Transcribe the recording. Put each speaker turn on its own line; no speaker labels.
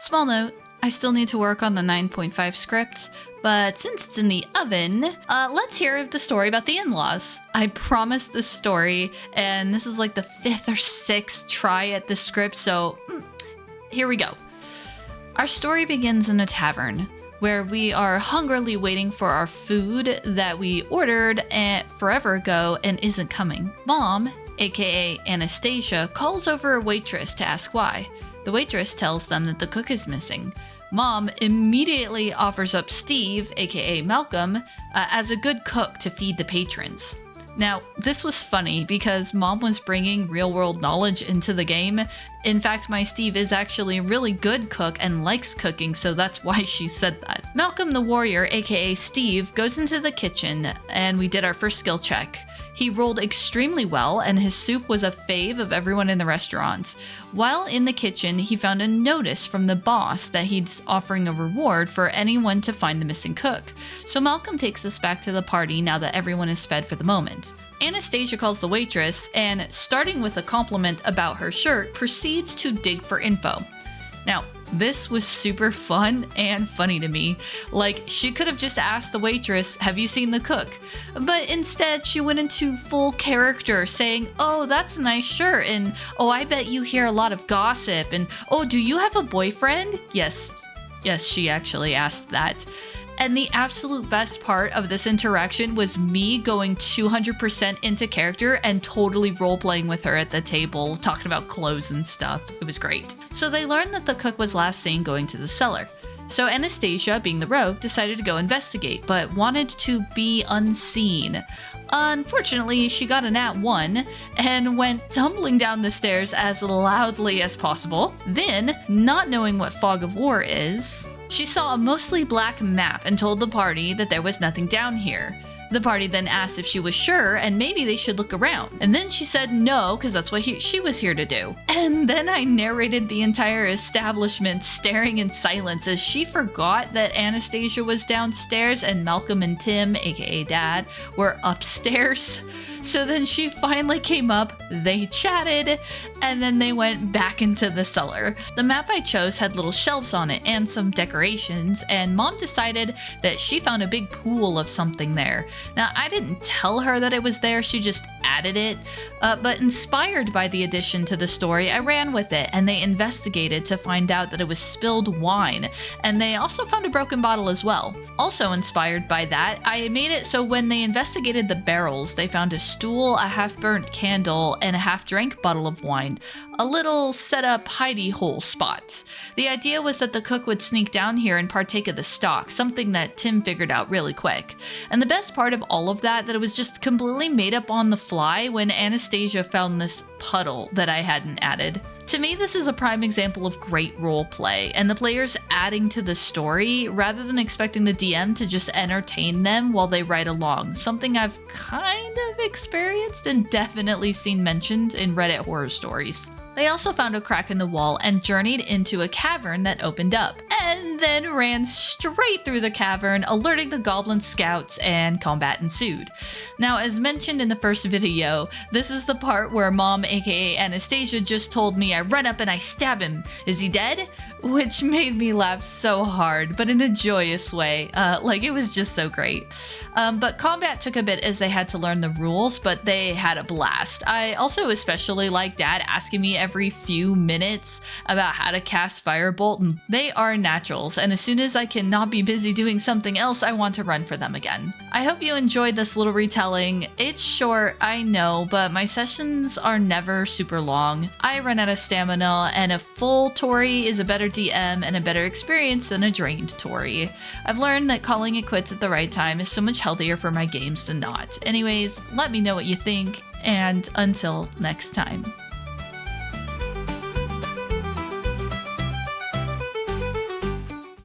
Small note, I still need to work on the 9.5 script, but since it's in the oven, let's hear the story about the in-laws. I promised this story, and this is like the 5th or 6th try at this script, so here we go. Our story begins in a tavern, where we are hungrily waiting for our food that we ordered forever ago and isn't coming. Mom, aka Anastasia, calls over a waitress to ask why. The waitress tells them that the cook is missing. Mom immediately offers up Steve, aka Malcolm, as a good cook to feed the patrons. Now, this was funny because Mom was bringing real-world knowledge into the game. In fact, my Steve is actually a really good cook and likes cooking, so that's why she said that. Malcolm the warrior, aka Steve, goes into the kitchen and we did our first skill check. He rolled extremely well, and his soup was a fave of everyone in the restaurant. While in the kitchen, he found a notice from the boss that he's offering a reward for anyone to find the missing cook. So Malcolm takes this back to the party now that everyone is fed for the moment. Anastasia calls the waitress, and starting with a compliment about her shirt, proceeds to dig for info. Now, this was super fun and funny to me. Like, she could have just asked the waitress, have you seen the cook? But instead, she went into full character saying, oh, that's a nice shirt, and oh, I bet you hear a lot of gossip, and oh, do you have a boyfriend? Yes, she actually asked that. And the absolute best part of this interaction was me going 200% into character and totally role-playing with her at the table, talking about clothes and stuff. It was great. So they learned that the cook was last seen going to the cellar. So Anastasia, being the rogue, decided to go investigate, but wanted to be unseen. Unfortunately, she got a nat 1 and went tumbling down the stairs as loudly as possible. Then, not knowing what fog of war is, she saw a mostly black map and told the party that there was nothing down here. The party then asked if she was sure and maybe they should look around. And then she said no, because that's what she was here to do. And then I narrated the entire establishment staring in silence as she forgot that Anastasia was downstairs and Malcolm and Tim, aka Dad, were upstairs. So then she finally came up, they chatted, and then they went back into the cellar. The map I chose had little shelves on it and some decorations, and Mom decided that she found a big pool of something there. Now, I didn't tell her that it was there, she just added it, but inspired by the addition to the story, I ran with it, and they investigated to find out that it was spilled wine, and they also found a broken bottle as well. Also inspired by that, I made it so when they investigated the barrels, they found a stool, a half-burnt candle, and a half-drank bottle of wine. A little set-up hidey hole spot. The idea was that the cook would sneak down here and partake of the stock, something that Tim figured out really quick. And the best part of all of that it was just completely made up on the fly when Anastasia found this puddle that I hadn't added. To me, this is a prime example of great roleplay, and the players adding to the story rather than expecting the DM to just entertain them while they ride along, something I've kind of experienced and definitely seen mentioned in Reddit horror stories. They also found a crack in the wall and journeyed into a cavern that opened up, and then ran straight through the cavern, alerting the goblin scouts, and combat ensued. Now, as mentioned in the first video, this is the part where Mom, aka Anastasia, just told me I run up and I stab him. Is he dead? Which made me laugh so hard, but in a joyous way. Like, it was just so great. But combat took a bit as they had to learn the rules, but they had a blast. I also especially like Dad asking me every few minutes about how to cast Firebolt, and they are naturals, and as soon as I can not be busy doing something else, I want to run for them again. I hope you enjoyed this little retelling. It's short, I know, but my sessions are never super long. I run out of stamina, and a full Tori is a better DM and a better experience than a drained Tori. I've learned that calling it quits at the right time is so much healthier for my games than not. Anyways, let me know what you think, and until next time.